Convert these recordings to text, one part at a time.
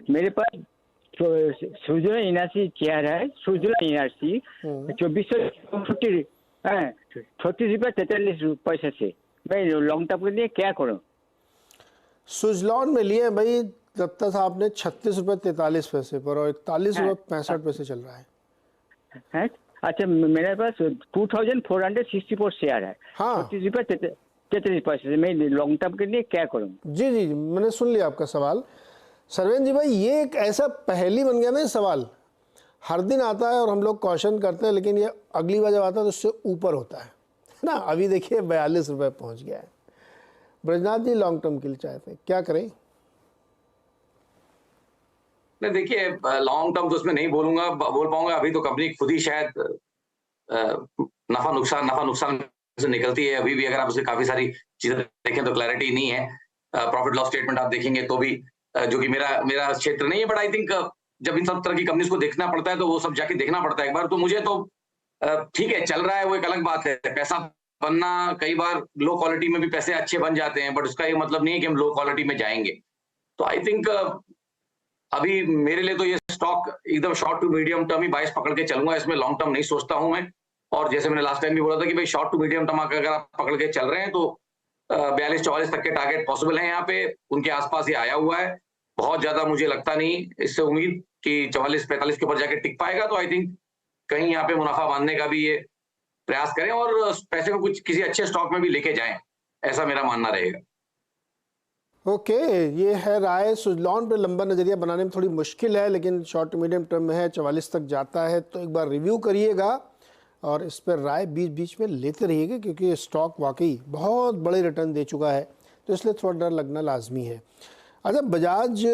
मेरे पास सुजुना इनासी चेयर है, सुजुना इनासी 2450 ₹36.43 से। मैं लॉन्ग टर्म के लिए क्या करूं? सुजलॉन में लिए भाई दत्ता साहब ने ₹36.43 पर और ₹41.65 चल रहा है। अच्छा, मेरे पास 2464 शेयर है। हाँ। ₹36.43 से। मैं लॉन्ग टर्म के लिए क्या करूं? जी जी जी, मैंने सुन लिया आपका सवाल। सरवेन जी भाई, ये एक ऐसा पहेली बन गया ना सवाल, हर दिन आता है और हम लोग क्वेश्चन करते हैं, लेकिन ये अगली बार जब आता है तो उससे ऊपर होता है ना। अभी देखिए ₹42 पहुंच गया है। ब्रजनाथ जी लॉन्ग टर्म के लिए चाहते हैं, क्या करें? नहीं, देखिए लॉन्ग टर्म तो उसमें नहीं बोल पाऊंगा। अभी तो कंपनी खुद ही शायद नफा नुकसान से निकलती है। अभी भी अगर आप उससे काफी सारी चीजें देखें तो क्लैरिटी नहीं है। प्रॉफिट लॉस स्टेटमेंट आप देखेंगे तो भी, जो कि मेरा क्षेत्र नहीं है, बट आई थिंक जब इन सब तरह की कंपनीज को देखना पड़ता है तो वो सब जाके देखना पड़ता है एक बार। तो मुझे तो ठीक है, चल रहा है, वो एक अलग बात है। पैसा बनना, कई बार लो क्वालिटी में भी पैसे अच्छे बन जाते हैं, बट उसका ये मतलब नहीं है कि हम लो क्वालिटी में जाएंगे। तो आई थिंक अभी मेरे लिए तो ये स्टॉक एकदम शॉर्ट टू मीडियम टर्म ही बाइस पकड़ के चलूंगा। इसमें लॉन्ग टर्म नहीं सोचता हूं मैं। और जैसे मैंने लास्ट टाइम भी बोला था कि भाई शॉर्ट टू मीडियम टर्म अगर आप पकड़ के चल रहे हैं तो 42-44 तक के टारगेट पॉसिबल है। यहाँ पे उनके आसपास ही आया हुआ है। बहुत ज्यादा मुझे लगता नहीं इससे उम्मीद कि 44-45 के ऊपर जाके टिक पाएगा। तो आई थिंक कहीं यहाँ पे मुनाफा बांधने का भी ये प्रयास करें और पैसे को कुछ किसी अच्छे स्टॉक में भी लेके जाएं, ऐसा मेरा मानना रहेगा। ओके, ये है राय। सुजलॉन पे लंबा नज़रिया बनाने में थोड़ी मुश्किल है, लेकिन शॉर्ट टू मीडियम टर्म में है, 44 तक जाता है तो एक बार रिव्यू करिएगा और इस पर राय बीच बीच में लेते रहिएगा, क्योंकि ये स्टॉक वाकई बहुत बड़े रिटर्न दे चुका है, तो इसलिए थोड़ा डर लगना लाजमी है। अच्छा, बजाज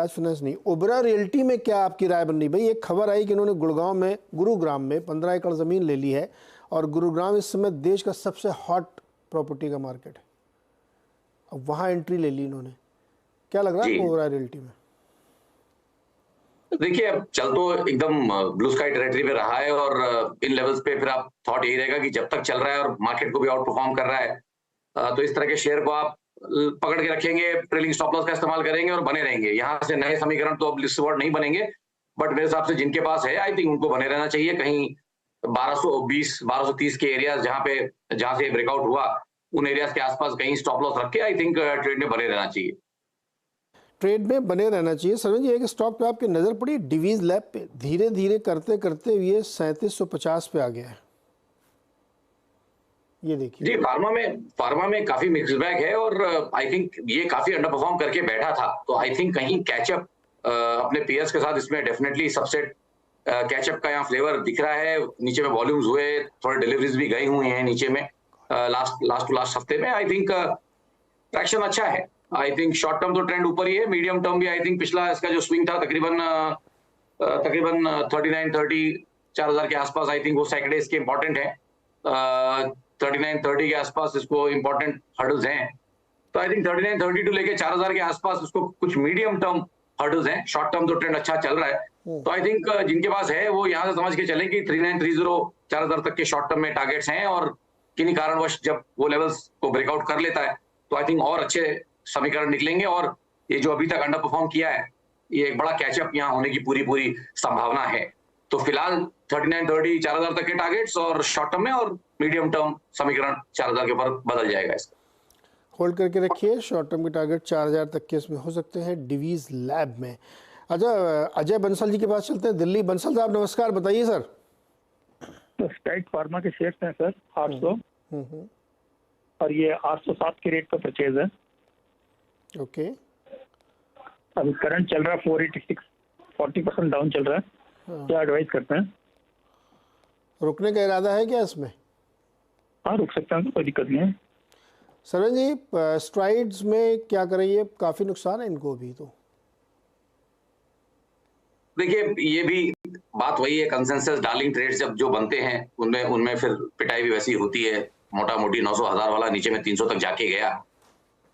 फाइनेंस नहीं, ओबरा रियल्टी में क्या आपकी राय बन रही? भाई एक खबर आई कि इन्होंने गुरुग्राम में 15 एकड़ ज़मीन ले ली है और गुरुग्राम इस समय देश का सबसे हॉट प्रॉपर्टी का मार्केट है। अब वहाँ एंट्री ले ली इन्होंने, क्या लग रहा है ओबरा रियल्टी में? देखिए, अब चल तो एकदम ब्लू स्काई टेरिटरी में रहा है और इन लेवल्स पे फिर आप थॉट यही रहेगा कि जब तक चल रहा है और मार्केट को भी आउट परफॉर्म कर रहा है तो इस तरह के शेयर को आप पकड़ के रखेंगे, ट्रेलिंग स्टॉप लॉस का इस्तेमाल करेंगे और बने रहेंगे। यहाँ से नए समीकरण तो अब लिस्ट वर्ड नहीं बनेंगे, बट मेरे हिसाब से जिनके पास है आई थिंक उनको बने रहना चाहिए। कहीं 1220-1230 के एरियाज जहाँ से ब्रेकआउट हुआ, उन एरियाज के आसपास कहीं स्टॉप लॉस रख के आई थिंक ट्रेड में बने रहना चाहिए। ट्रेड में बने रहना चाहिए। सरवन जी, एक स्टॉक पे आपकी नज़र पड़ी, डिवीज लैब पे, धीरे धीरे करते करते ये 3750 पे आ गया है। ये देखिए जी, फार्मा में काफी मिक्स बैग है और आई थिंक ये काफी अंडर परफॉर्म करके बैठा था। तो आई थिंक कहीं कैचअप अपने पीयर्स के साथ इसमें डेफिनेटली सबसेट कैचअप का यहाँ फ्लेवर दिख रहा है। नीचे में वॉल्यूम्स हुए, थोड़े डिलीवरीज भी गई हुई हैं नीचे में लास्ट हफ्ते में। आई थिंक ट्रैक्शन अच्छा है। आई थिंक शॉर्ट टर्म तो ट्रेंड ऊपर ही है, मीडियम टर्म भी आई थिंक पिछला इसका जो स्विंग था तकरीबन 39-30-4000 के आसपास, आई थिंक वो सैकड़े इसके इंपॉर्टेंट है। 39-30 के आसपास इसको इंपॉर्टेंट हर्डल्स हैं। तो आई थिंक 39-32 लेके 4000 के आसपास इसको कुछ मीडियम टर्म हर्डल्स हैं। शॉर्ट टर्म तो ट्रेंड अच्छा चल रहा है। तो आई थिंक जिनके पास है वो यहाँ से समझ के चलें कि 3930 4000 तक के शॉर्ट टर्म में टारगेट्स हैं और किन्हीं कारणवश जब वो लेवल्स को ब्रेकआउट कर लेता है तो आई थिंक और अच्छे समीकरण निकलेंगे और ये जो अभी तक अंडर परफॉर्म किया है, ये एक बड़ा कैचअप यहाँ होने की पूरी संभावना है। तो फिलहाल 3930 4000 तक के टारगेट्स और शॉर्ट टर्म में और मीडियम टर्म समीकरण 4000 के ऊपर बदल जाएगा। इसका होल्ड करके रखिए। शॉर्ट टर्म के टारगेट 4000 तक के इसमें हो सकते हैं डिवीज लैब में। अच्छा, अजय बंसल जी के पास चलते हैं दिल्ली। बंसल साहब नमस्कार, बताइए सर। तो स्टाइट फार्मा के शेयर्स हैं सर 800 और ये 807 के रेट पर परचेज है। ओके, अभी करंट चल रहा है 486, 40% डाउन चल रहा है। क्या एडवाइस करते हैं? रुकने का इरादा है क्या इसमें? हाँ, रुक सकते हैं, तो कोई दिक्कत नहीं है। सरवन जी, स्ट्राइड्स में क्या करेंगे? काफी नुकसान है इनको अभी तो। देखिए, ये भी बात वही है, कंसेंसस डार्लिंग ट्रेड्स जब जो बनते हैं उनमें फिर पिटाई भी वैसी होती है। मोटा मोटी 900-1000 वाला नीचे में 300 तक जाके गया।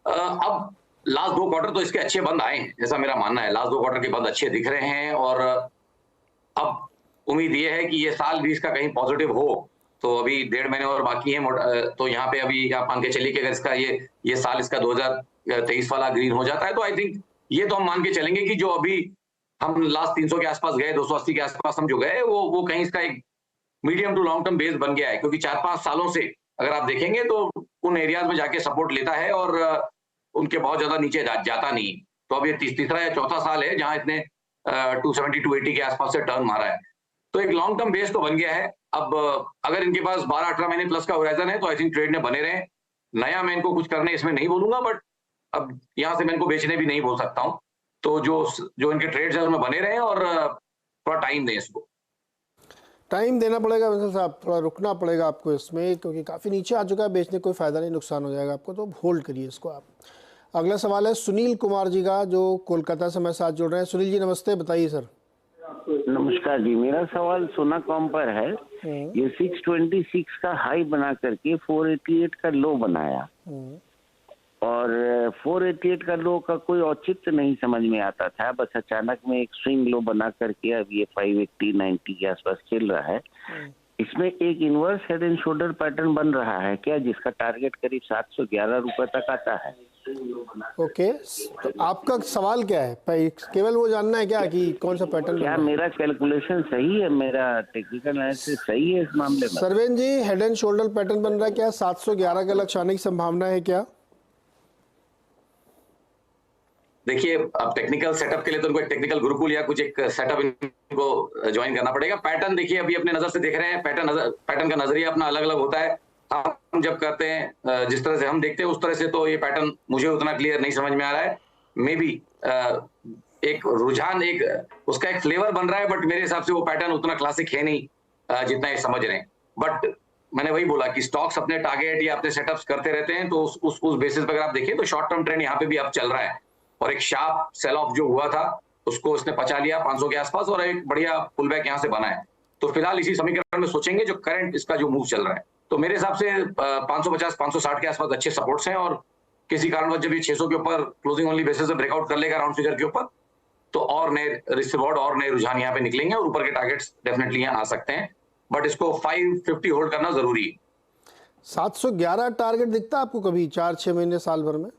अब लास्ट 2 क्वार्टर तो इसके अच्छे बंद आए हैं, ऐसा मेरा मानना है। लास्ट 2 क्वार्टर के बंद अच्छे दिख रहे हैं और अब उम्मीद ये है कि ये साल भी इसका कहीं पॉजिटिव हो। तो अभी 1.5 महीने और बाकी है। तो यहाँ पे अभी आप मान के चलिए कि अगर इसका ये साल इसका 2023 वाला ग्रीन हो जाता है तो आई थिंक ये तो हम मान के चलेंगे कि जो अभी हम लास्ट 300 के आसपास गए, 280 के आसपास हम जो गए, वो कहीं इसका एक medium to long term base बन गया है, क्योंकि 4-5 सालों से अगर आप देखेंगे तो उन एरियाज में जाके सपोर्ट लेता है और उनके बहुत ज्यादा नीचे जाता नहीं। तो अब ये तीसरा या चौथा साल है जहां इतने 270 280 के आसपास से टर्न मारा है। तो एक लॉन्ग टर्म बेस तो बन गया है। अब अगर इनके पास 12-18 महीने प्लस का होराइजन है तो आई थिंक ट्रेड में बने रहे। नया मैं इनको कुछ करने इसमें नहीं बोलूंगा, बट अब यहाँ से मैं इनको बेचने भी नहीं बोल सकता हूँ। तो जो इनके ट्रेड्स है उसमें बने रहे और थोड़ा टाइम दें इसको। टाइम देना पड़ेगा वैसे साहब, थोड़ा रुकना पड़ेगा आपको इसमें, क्योंकि काफ़ी नीचे आ चुका है, बेचने कोई फ़ायदा नहीं, नुकसान हो जाएगा आपको, तो होल्ड करिए इसको आप। अगला सवाल है सुनील कुमार जी का, जो कोलकाता से हमारे साथ जुड़ रहे हैं। सुनील जी नमस्ते, बताइए सर। नमस्कार जी, मेरा सवाल सोनाकॉम पर है। ये 626 का हाई बना करके 488 का लो बनाया और 488 का लो का कोई औचित्य नहीं समझ में आता था, बस अचानक में एक स्विंग लो बना करके अब ये 580-90 के आसपास चल रहा है। इसमें एक inverse head and shoulder pattern बन रहा है क्या, जिसका टारगेट करीब 711 रुपए तक आता है? ओके, तो आपका सवाल क्या है? केवल वो जानना है क्या कि कौन सा पैटर्न? क्या मेरा कैलकुलेशन सही है, मेरा टेक्निकल एनालिसिस सही है इस मामले में? सरवेन जी, हेड एंड शोल्डर पैटर्न बन रहा है क्या? 711 का लक्ष्य आने की संभावना है क्या? देखिए, अब टेक्निकल सेटअप के लिए तो उनको एक टेक्निकल गुरुकुल या कुछ एक सेटअप इनको ज्वाइन करना पड़ेगा। पैटर्न देखिए अभी अपने नजर से देख रहे हैं, पैटर्न का नजरिया अपना अलग अलग होता है। हम जब करते हैं जिस तरह से हम देखते हैं उस तरह से तो ये पैटर्न मुझे उतना क्लियर नहीं समझ में आ रहा है। मे बी एक रुझान, एक उसका एक फ्लेवर बन रहा है, बट मेरे हिसाब से वो पैटर्न उतना क्लासिक है नहीं जितना ये समझ रहे हैं। बट मैंने वही बोला कि स्टॉक्स अपने टारगेट या अपने सेटअप्स करते रहते हैं, तो उस बेसिस पर अगर आप देखिए तो शॉर्ट टर्म ट्रेंड यहाँ पे भी अब चल रहा है और एक शार्प सेल ऑफ जो हुआ था उसको उसने पचा लिया 500 के आसपास और एक बढ़िया पुल बैक यहाँ से बना है। तो फिलहाल इसी समीकरण में सोचेंगे जो करंट इसका जो मूव चल रहा है, तो मेरे हिसाब से 550-560 के आसपास अच्छे सपोर्ट्स हैं और किसी कारणवश जब ये 600 के ऊपर क्लोजिंग ओनली बेसिस से ब्रेकआउट कर लेगा राउंड फिगर के ऊपर, तो और नए रिस्क रिवॉर्ड और नए रुझान यहाँ पे निकलेंगे और ऊपर के टारगेट्स डेफिनेटली यहाँ आ सकते हैं, बट इसको 550 होल्ड करना जरूरी है। 711 टारगेट दिखता है आपको कभी 4-6 महीने साल भर में?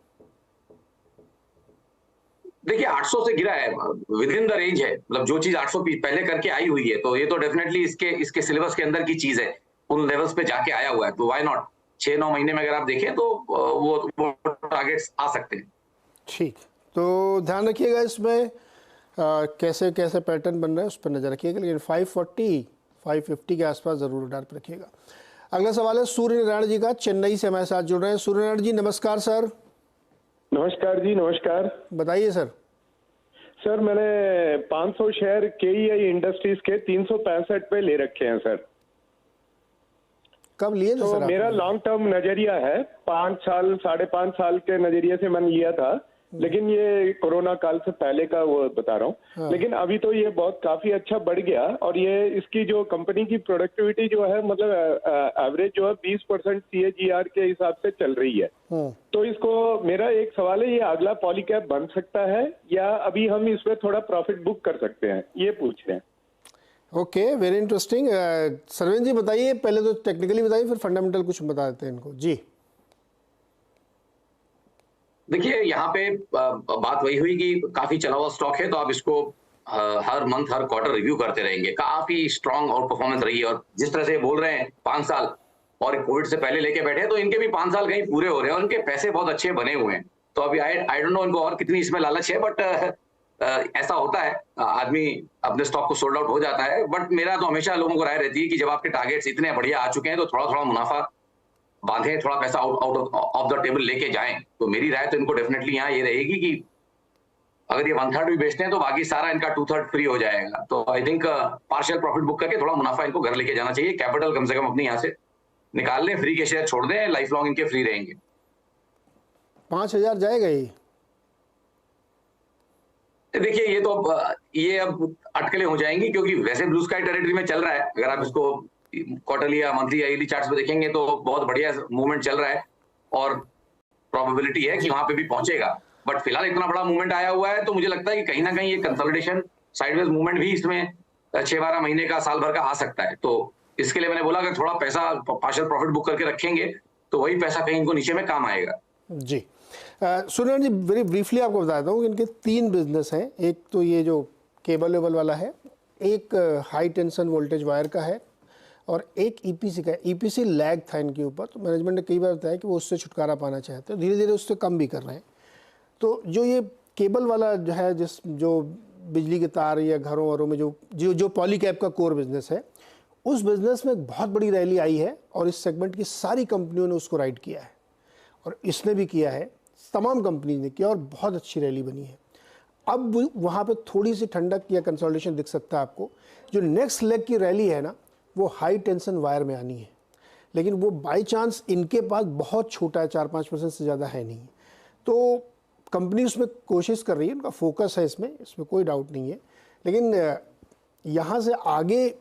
देखिए 800 से गिरा है, विद इन द रेंज है, मतलब जो चीज 800 पहले करके आई हुई है तो ये तो डेफिनेटली इसके सिलेबस के अंदर की चीज है, उन लेवल्स पे जाके आया हुआ है, तो व्हाई नॉट 6-9 महीने में अगर आप देखें तो वो टारगेट्स आ सकते हैं। ठीक, तो ध्यान रखिएगा इसमें कैसे कैसे पैटर्न बन रहा है उस पर नजर रखिएगा, लेकिन 540-550 के आसपास जरूर डाल पर रखिएगा। अगला सवाल है सूर्य नारायण जी का, चेन्नई से हमारे साथ जुड़ रहे हैं। सूर्य नारायण जी नमस्कार सर। नमस्कार जी, नमस्कार। बताइए सर। सर मैंने 500 शेयर KEI इंडस्ट्रीज के 365 पे ले रखे हैं सर। कब लिए थे तो सर? मेरा लॉन्ग टर्म नजरिया है, 5 साल 5.5 साल के नजरिए से मैंने लिया था, लेकिन ये कोरोना काल से पहले का वो बता रहा हूँ। हाँ। लेकिन अभी तो ये बहुत काफी अच्छा बढ़ गया और ये इसकी जो कंपनी की प्रोडक्टिविटी जो है, मतलब एवरेज जो है 20% CAGR के हिसाब से चल रही है। तो इसको मेरा एक सवाल है, ये अगला पॉलीकैप बन सकता है या अभी हम इसमें थोड़ा प्रॉफिट बुक कर सकते हैं, ये पूछ रहे हैं। Okay, very interesting. Saravan ji बताइए, पहले तो टेक्निकली बताइए फिर फंडामेंटल कुछ बता देते हैं इनको जी। देखिए यहाँ पे बात वही हुई कि काफी चला हुआ स्टॉक है, तो आप इसको हर मंथ हर क्वार्टर रिव्यू करते रहेंगे। काफी स्ट्रांग और परफॉर्मेंस रही है और जिस तरह से बोल रहे हैं 5 साल और कोविड से पहले लेके बैठे, तो इनके भी 5 साल कहीं पूरे हो रहे हैं और इनके पैसे बहुत अच्छे बने हुए हैं। तो अभी आई डोंट नो इनको और कितनी इसमें लालच है, बट ऐसा होता है, आदमी अपने स्टॉक को सोल्ड आउट हो जाता है। बट मेरा तो हमेशा लोगों को राय रहती है कि जब आपके टारगेट्स इतने बढ़िया आ चुके हैं तो थोड़ा थोड़ा मुनाफा बांधे, थोड़ा पैसा आउट ऑफ द टेबल लेके जाएं। तो मेरी राय तो इनको डेफिनेटली यहाँ ये रहेगी कि अगर ये 1/3 भी बेचते हैं तो बाकी सारा इनका 2/3 फ्री हो जाएगा। तो I think partial profit book करके थोड़ा मुनाफा इनको घर लेके जाना चाहिए। कैपिटल कम से कम अपनी यहाँ से निकाल लें, फ्री के शेयर छोड़ दें, लाइफ लॉन्ग इनके फ्री रहेंगे। 5000 जाएगा ये? देखिए ये अब अटकलें हो जाएंगी, क्योंकि वैसे ब्लू स्काई टेरिटरी में चल रहा है। अगर आप इसको क्वार्टरली या मंथली या ईयरली चार्ट्स पे देखेंगे तो बहुत बढ़िया मूवमेंट चल रहा है और प्रोबेबिलिटी है कि वहां पे भी पहुंचेगा। बट फिलहाल इतना बड़ा मूवमेंट आया हुआ है तो मुझे लगता है कि कहीं ना कहीं ये कंसोलिडेशन साइडवेज मूवमेंट भी इसमें 6-12 महीने का, साल भर का आ सकता है। तो इसके लिए मैंने बोला अगर थोड़ा पैसा पार्शियल प्रॉफिट बुक करके रखेंगे तो वही पैसा कहीं इनको नीचे में काम आएगा। जी, सुनील जी, वेरी ब्रीफली आपको बताता हूँ कि इनके 3 बिजनेस हैं। एक तो ये जो केबल वेबल वाला है, एक हाई टेंशन वोल्टेज वायर का है, और एक ईपीसी का है। ईपीसी लैग था इनके ऊपर, तो मैनेजमेंट ने कई बार बताया कि वो उससे छुटकारा पाना चाहते हैं, धीरे धीरे उससे कम भी कर रहे हैं। तो जो ये केबल वाला जो है, जो बिजली के तार या घरों वरों में जो पॉलीकैब का कोर बिजनेस है, उस बिजनेस में एक बहुत बड़ी रैली आई है और इस सेगमेंट की सारी कंपनियों ने उसको राइड किया है, और इसने भी किया है, तमाम कंपनी ने किया, और बहुत अच्छी रैली बनी है। अब वहाँ पे थोड़ी सी ठंडक या कंसोलिडेशन दिख सकता है आपको। जो नेक्स्ट लेग की रैली है ना, वो हाई टेंशन वायर में आनी है, लेकिन वो बाय चांस इनके पास बहुत छोटा है, 4-5% से ज़्यादा है नहीं। तो कंपनी उसमें कोशिश कर रही है, उनका फोकस है इसमें कोई डाउट नहीं है, लेकिन यहाँ से आगे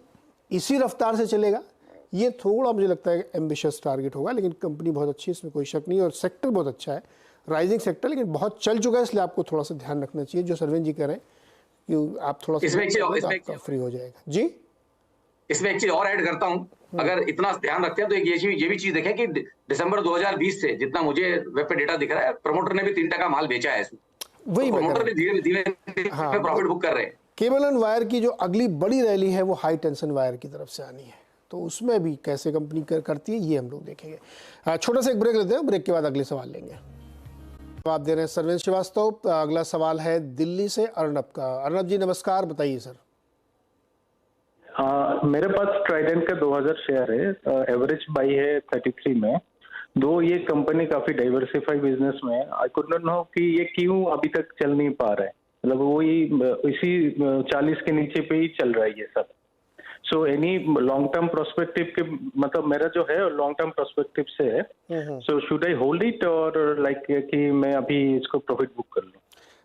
इसी रफ्तार से चलेगा, ये थोड़ा मुझे लगता है एम्बिशियस टारगेट होगा। लेकिन कंपनी बहुत अच्छी है, इसमें कोई शक नहीं है, और सेक्टर बहुत अच्छा है, राइजिंग सेक्टर, लेकिन बहुत चल चुका है, इसलिए आपको थोड़ा सा ध्यान रखना चाहिए। जो सरवेन जी कह रहे हैं कि आप थोड़ा सा आपका फ्री हो जाएगा। जी, इसमें एक चीज और ऐड करता हूं, अगर इतना ध्यान रखते हैं तो ये भी चीज देखें कि दिसंबर 2020 से जितना मुझे वेब पे डेटा दिख रहा है, प्रमोटर ने भी 3% माल बेचा है इसमें। वही तो प्रमोटर भी धीरे धीरे प्रॉफिट बुक कर रहे हैं। केबल एंड वायर की जो अगली बड़ी रैली है वो हाई टेंशन वायर की तरफ से आनी है, तो उसमें भी कैसे कंपनी करती है ये हम लोग देखेंगे। छोटा सा एक ब्रेक लेते हैं, ब्रेक के बाद अगले सवाल लेंगे। आप दे रहे हैं सरवेन श्रीवास्तव। अगला सवाल है दिल्ली से अर्नब का। अर्नब जी नमस्कार, बताइए सर। मेरे पास ट्राइडेंट का 2000 शेयर है, एवरेज बाई है 33 में। ये कंपनी काफी डाइवर्सिफाई बिजनेस में है। आई कुड नॉट नो कि ये क्यों अभी तक चल नहीं पा रहा है, मतलब वही इसी 40 के नीचे पे ही चल रहा है ये सब। So any long term prospective के, मतलब मेरा जो है लॉन्ग टर्म प्रोस्पेक्टिव से है, so should I hold it और लाइक कि मैं अभी इसको प्रॉफिट बुक कर लूं?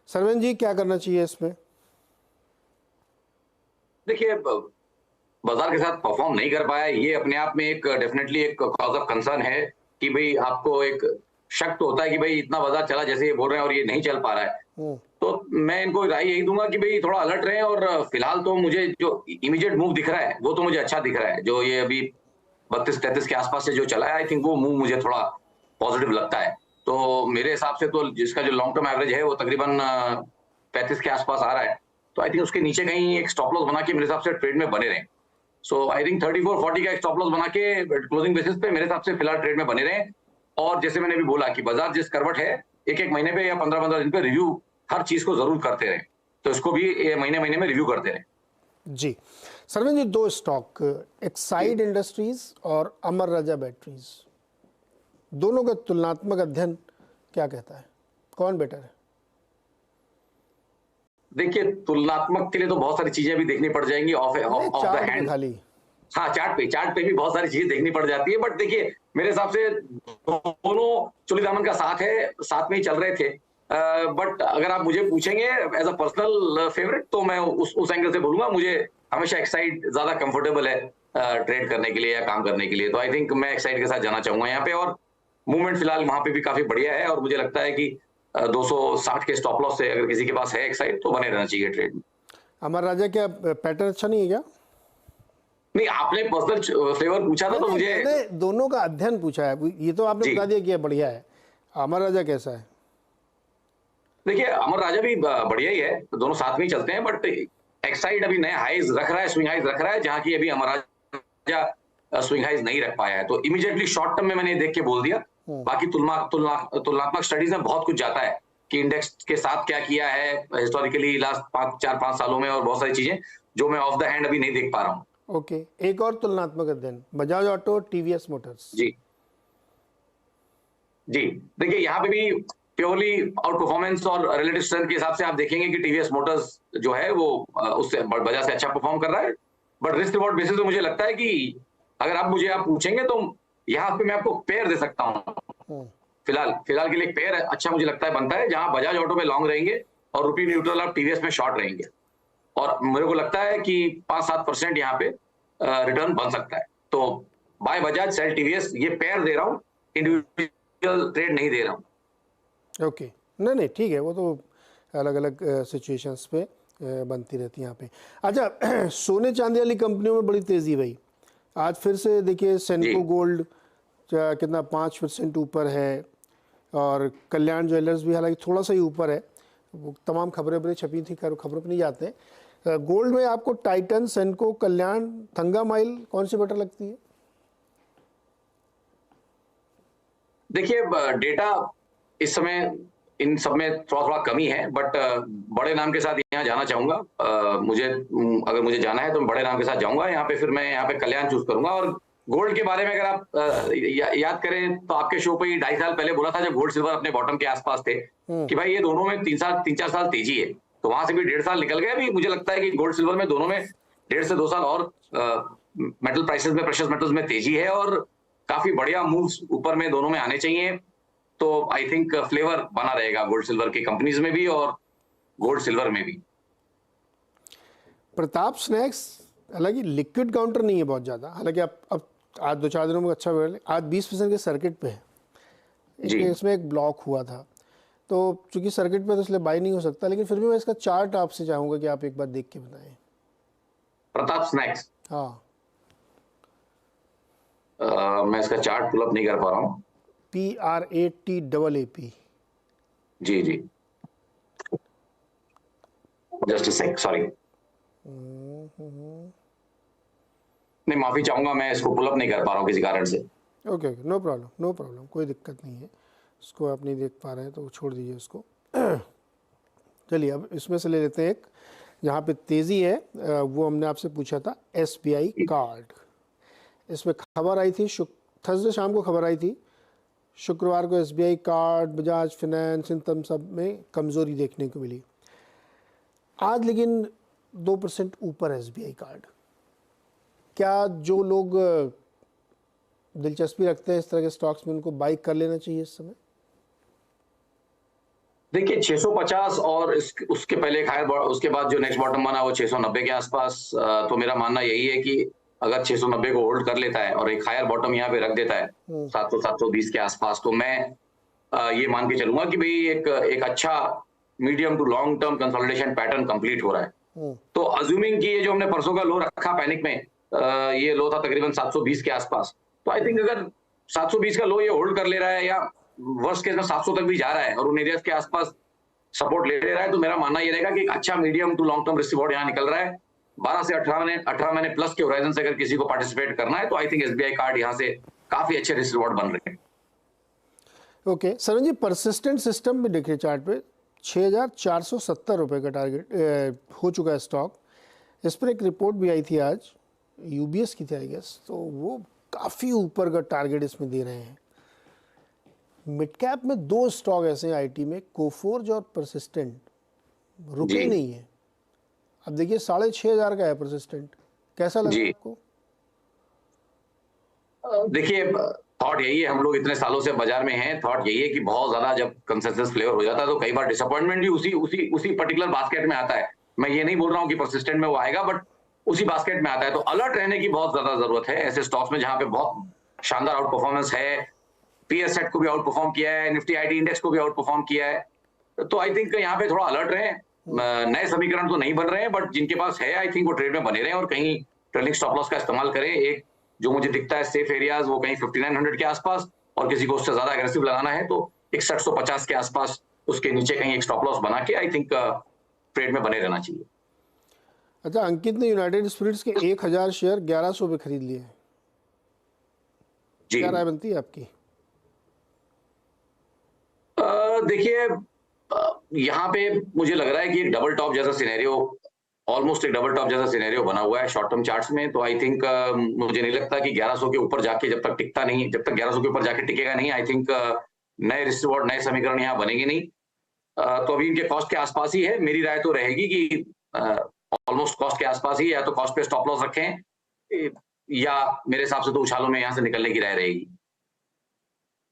सरवेन जी क्या करना चाहिए इसमें? देखिए, बाजार के साथ परफॉर्म नहीं कर पाया, ये अपने आप में एक डेफिनेटली एक कॉज ऑफ कंसर्न है कि भाई आपको एक शक तो होता है कि भाई इतना बाजार चला जैसे ये बोल रहे हैं और ये नहीं चल पा रहा है। तो मैं इनको राय यही दूंगा कि भाई थोड़ा अलर्ट रहें, और फिलहाल तो मुझे जो इमीडिएट मूव दिख रहा है वो तो मुझे अच्छा दिख रहा है। जो ये अभी 32-33 के आसपास से जो चला है, आई थिंक वो मूव मुझे थोड़ा पॉजिटिव लगता है। तो मेरे हिसाब से तो जिसका जो लॉन्ग टर्म एवरेज है वो तकरीबन 35 के आसपास आ रहा है, तो आई थिंक उसके नीचे कहीं एक स्टॉप लॉस बना के मेरे हिसाब से ट्रेड में बने रहें। सो आई थिंक 34-40 का एक स्टॉप लॉस बना के क्लोजिंग बेसिस पे मेरे हिसाब से फिलहाल ट्रेड में बने रहें। और जैसे मैंने अभी बोला कि बाजार जिस करवट है, एक महीने पे या 15 दिन पे रिव्यू हर चीज को जरूर करते रहे, तो इसको भी महीने में रिव्यू करते रहे। जी सरवेन जी, 2 स्टॉक, एक्साइड इंडस्ट्रीज और अमर राजा बैटरीज, दोनों का तुलनात्मक अध्ययन क्या कहता है, कौन बेटर है? देखिए, तुलनात्मक के लिए तो बहुत सारी चीजें भी देखनी पड़ जाएंगी ऑफ द हैंड खाली। हाँ, चार्ट पे भी बहुत सारी चीजें देखनी पड़ जाती है, बट देखिए मेरे हिसाब से दोनों चोली दामन का साथ है, साथ में ही चल रहे थे। बट अगर आप मुझे पूछेंगे एज अ पर्सनल फेवरेट, तो मैं उस एंगल से बोलूंगा, मुझे हमेशा एक्साइड ज्यादा कंफर्टेबल है ट्रेड करने के लिए या काम करने के लिए। तो आई थिंक मैं एक्साइड के साथ जाना चाहूंगा यहाँ पे, और मूवमेंट फिलहाल वहां पे भी काफी बढ़िया है, और मुझे लगता है कि 260 के स्टॉप लॉस से अगर किसी के पास है एक्साइड तो बने रहना चाहिए ट्रेड में। अमर राजा क्या पैटर्न अच्छा नहीं है क्या? नहीं, आपने पर्सनल फ्लेवर पूछा था तो मुझे दोनों का अध्ययन पूछा है, ये तो आपने बता दिया कि बढ़िया है। अमर राजा कैसा है? देखिए, अमर राजा भी बढ़िया ही है, तो दोनों साथ में ही चलते हैं, बट एक्साइड अभी नए हाइज रख रहा है, स्विंग हाइज रख रहा है, जहां की अभी अमर राजा स्विंग हाइज नहीं रख पाया है। तो इमीडिएटली शॉर्ट टर्म में मैंने देख के बोल दिया। बाकी तुलनात्मक स्टडीज में बहुत कुछ जाता है कि इंडेक्स के साथ क्या किया है हिस्टोरिकली लास्ट 4-5 सालों में, और बहुत सारी चीजें जो मैं ऑफ द हैंड अभी नहीं देख पा रहा हूँ। ओके, एक और तुलनात्मक अध्ययन, बजाज ऑटो, टीवीएस मोटर्स। जी देखिए, यहाँ पे भी प्योरली आउट परफॉर्मेंस और रिलेटिव स्ट्रेंथ के हिसाब से आप देखेंगे कि टीवीएस मोटर्स जो है वो उससे बजाज से अच्छा परफॉर्म कर रहा है। बट रिस्क रिवॉर्ड बेसिस पे मुझे लगता है कि अगर आप पूछेंगे तो यहाँ पे मैं आपको पेयर दे सकता हूँ। फिलहाल के लिए पेयर अच्छा मुझे लगता है बनता है, जहां बजाज ऑटो में लॉन्ग रहेंगे और रुपी न्यूट्रल आप टीवीएस में शॉर्ट रहेंगे, और मेरे को लगता है कि 5-7% यहाँ पे रिटर्न बन सकता है। तो बाय बजाज सेल टीवीएस, ये पेयर दे रहा हूँ, इंडिविजुअल ट्रेड नहीं दे रहा हूँ। ओके, नहीं ठीक है, वो तो अलग अलग सिचुएशंस पे बनती रहती है यहाँ पे। अच्छा, सोने चांदी वाली कंपनियों में बड़ी तेजी भाई, आज फिर से देखिए सेंको गोल्ड कितना 5% ऊपर है, और कल्याण ज्वेलर्स भी हालांकि थोड़ा सा ही ऊपर है, वो तमाम खबरें छपी थी, खबरों पर नहीं जाते हैं। गोल्ड में आपको टाइटन, सेनको, कल्याण, थंगा माइल कौन सी बेटर लगती है? देखिए डेटा इस समय इन सब में थोड़ा थोड़ा कमी है, बट बड़े नाम के साथ यहाँ जाना चाहूंगा। अगर मुझे जाना है तो मैं बड़े नाम के साथ जाऊंगा यहाँ पे, फिर मैं यहाँ पे कल्याण चूज करूंगा। और गोल्ड के बारे में अगर आप याद करें तो आपके शो पे ही 2.5 साल पहले बोला था, जब गोल्ड सिल्वर अपने बॉटम के आसपास थे, कि भाई ये दोनों में 3-4 साल तेजी है। तो वहां से भी 1.5 साल निकल गए। अभी मुझे लगता है कि गोल्ड सिल्वर में दोनों में 1.5 से 2 साल और मेटल प्राइसेस में, प्रेशियस मेटल्स में तेजी है और काफी बढ़िया मूव्स ऊपर में दोनों में आने चाहिए। तो आई थिंक फ्लेवर बना रहेगा गोल्ड सिल्वर की कंपनीज में भी और गोल्ड सिल्वर में भी। प्रताप स्नैक्स हालांकि लिक्विड काउंटर नहीं है बहुत ज़्यादा, हालांकि अब आज 2-4 दिनों में अच्छा बढ़, आज 20% के सर्किट पे है, इसमें एक ब्लॉक हुआ था, तो चूंकि सर्किट पे तो इसलिए बाई नहीं हो सकता, लेकिन फिर भी मैं इसका चार्ट आपसे चाहूँगा कि आप एक बार देख के बताएं। प्रताप स्नैक्स, हाँ मैं इसका चार्ट पुल अप नहीं कर पा रहा हूँ। PRATAAP। जी जी, जस्ट अ सेक, सॉरी। नहीं, माफी चाहूंगा, मैं इसको पुल अप नहीं कर पा रहा हूँ किसी कारण से। ओके, नो प्रॉब्लम, कोई दिक्कत नहीं है। इसको आप नहीं देख पा रहे हैं तो छोड़ दीजिए उसको। चलिए अब इसमें से ले लेते हैं एक जहाँ पे तेज़ी है, वो हमने आपसे पूछा था SBI कार्ड। इसमें खबर आई थी, थर्सडे शाम को खबर आई थी, शुक्रवार को SBI कार्ड, बजाज फाइनेंस, इन सब में कमज़ोरी देखने को मिली। आज लेकिन 2% ऊपर SBI कार्ड। क्या जो लोग दिलचस्पी रखते हैं इस तरह के स्टॉक्स में, उनको बाई कर लेना चाहिए इस समय? देखिए 650 और उसके पहले उसके बाद जो नेक्स्ट बॉटम बना वो 690 के आसपास। तो मेरा मानना यही है कि अगर 690 को होल्ड कर लेता है और एक हायर बॉटम यहाँ पे रख देता है 700-720 के आसपास, तो मैं ये मान के चलूंगा कि भाई एक अच्छा medium to long term consolidation pattern complete हो रहा है। तो अज्यूमिंग कि ये जो हमने परसों का लो रखा पैनिक में, ये लो था तकरीबन 720 के आसपास, तो आई थिंक अगर 720 का लो ये होल्ड कर ले रहा है या वर्स्ट केस में 700 तक भी जा रहा है और उन एरियाज के आसपास सपोर्ट ले रहा है, तो मेरा मानना ये रहेगा कि एक अच्छा medium to long term risk reward यहाँ निकल रहा है। 12 से 18 महीने प्लस के होराइजन से अगर किसी को पार्टिसिपेट करना है तो आई थिंक SBI कार्ड यहाँ से काफी अच्छे रिस्क रिवॉर्ड बन रहे हैं। ओके सरन जी, परसिस्टेंट सिस्टम में देखिए चार्ट पे 6,470 रुपये का टारगेट हो चुका है स्टॉक। इस पर एक रिपोर्ट भी आई थी आज, UBS की थी आई गेस, तो वो काफ़ी ऊपर का टारगेट इसमें दे रहे हैं। मिड कैप में 2 स्टॉक ऐसे हैं IT में, कोफोर्ज और परसिस्टेंट, रुके नहीं है। अब देखिए 6,500 का है परसिस्टेंट, कैसा लगा आपको? देखिए थॉट यही है, हम लोग इतने सालों से बाजार में हैं, थॉट यही है कि बहुत ज्यादा जब कंसेंसस फ्लेवर हो जाता है तो कई बार डिसअपॉइंटमेंट भी उसी पर्टिकुलर बास्केट में आता है। मैं ये नहीं बोल रहा हूँ कि परसिस्टेंट में वो आएगा, बट उसी बास्केट में आता है। तो अलर्ट रहने की बहुत ज्यादा जरूरत है ऐसे स्टॉक्स में जहां पे बहुत शानदार आउट परफॉर्मेंस है। पीएस सेट को भी आउट परफॉर्म किया है, निफ्टी IT इंडेक्स को भी आउट परफॉर्म किया है। तो आई थिंक यहाँ पे थोड़ा अलर्ट रहे। नए समीकरण तो नहीं बन रहे हैं, बट जिनके पास है आई थिंक वो ट्रेड में बने रहे और कहीं ट्रेलिंग स्टॉप लॉस का इस्तेमाल करें। एक जो मुझे दिखता है सेफ एरियाज वो कहीं 5900 के आसपास, और किसी को उससे ज्यादा एग्रेसिव लगाना है तो 6150 के आसपास उसके नीचे कहीं एक स्टॉप लॉस बना के आई थिंक ट्रेड में बने रहना चाहिए। अच्छा, अंकित ने यूनाइटेड स्पिरिट्स के 1000 शेयर 1100 पे खरीद लिए। क्या राय बनती है आपकी? देखिए यहाँ पे मुझे लग रहा है कि डबल टॉप जैसा सिनेरियो, ऑलमोस्ट एक डबल टॉप जैसा सिनेरियो बना हुआ है शॉर्ट टर्म चार्ट्स में। तो आई थिंक मुझे नहीं लगता कि 1100 के ऊपर जाके जब तक 1100 के ऊपर जाके टिकेगा नहीं, आई थिंक नए रिस्क रिवॉर्ड नए समीकरण यहाँ बनेंगे नहीं। तो अभी इनके कॉस्ट के आसपास ही है। मेरी राय तो रहेगी कि ऑलमोस्ट कॉस्ट के आसपास ही, या तो कॉस्ट पे स्टॉप लॉस रखें या मेरे हिसाब से तो उछालों में यहाँ से निकलने की राय रहेगी।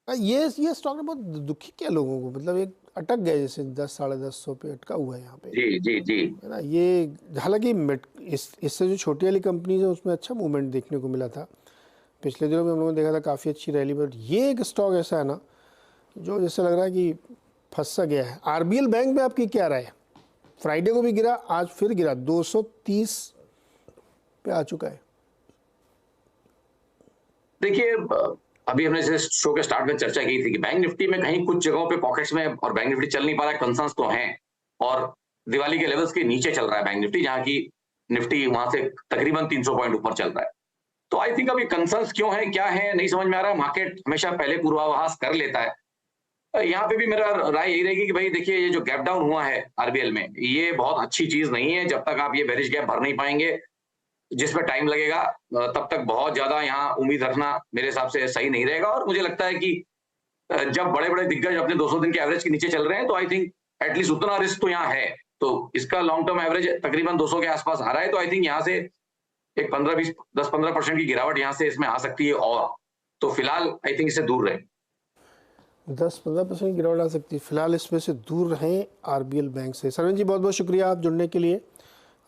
ये स्टॉक ने बहुत दुखी किया लोगों को, मतलब एक अटक गए जैसे 10-10.5 पे अटका हुआ है यहाँ पे। जी है ना। ये हालांकि इससे जो छोटी वाली कंपनीज है उसमें अच्छा मूवमेंट देखने को मिला था। पिछले दिनों में हम लोगों ने देखा था काफ़ी अच्छी रैली, बट ये एक स्टॉक ऐसा है ना जो जैसे लग रहा है कि फंस सा गया है। RBL बैंक में आपकी क्या राय है? फ्राइडे को भी गिरा, आज फिर गिरा, 230 पे आ चुका है। देखिए अभी हमने जैसे शो के स्टार्ट में चर्चा की थी कि बैंक निफ्टी में कहीं कुछ जगहों पे पॉकेट्स में और बैंक निफ्टी चल नहीं पा रहा है, कंसर्न्स तो हैं और दिवाली के लेवल्स के नीचे चल रहा है बैंक निफ्टी, जहां की निफ्टी वहां से तकरीबन 300 पॉइंट ऊपर चल रहा है। तो आई थिंक अभी कंसर्न्स क्यों है, क्या है, नहीं समझ में आ रहा है। मार्केट हमेशा पहले पूर्वाभास कर लेता है। यहाँ पे भी मेरा राय यही रहेगी कि भाई देखिए, ये जो गैप डाउन हुआ है आरबीएल में, ये बहुत अच्छी चीज नहीं है। जब तक आप ये बेरिश गैप भर नहीं पाएंगे, जिसमें टाइम लगेगा, तब तक बहुत ज्यादा यहाँ उम्मीद रखना मेरे हिसाब से सही नहीं रहेगा। और मुझे लगता है कि जब बड़े बड़े दिग्गज अपने 200 दिन के एवरेज के नीचे चल रहे हैं, तो आई थिंक एटलीस्ट उतना रिस्क तो यहाँ है। तो इसका लॉन्ग टर्म एवरेज तकरीबन 200 के आसपास आ रहा है, तो आई थिंक यहाँ से एक 10-15% की गिरावट यहाँ से इसमें आ सकती है। और तो फिलहाल आई थिंक इससे दूर रहे। 10-15% गिरावट आ सकती है, फिलहाल इसमें से दूर रहें आरबीएल बैंक से। सरवन जी बहुत बहुत शुक्रिया आप जुड़ने के लिए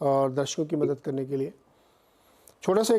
और दर्शकों की मदद करने के लिए। छोटा सा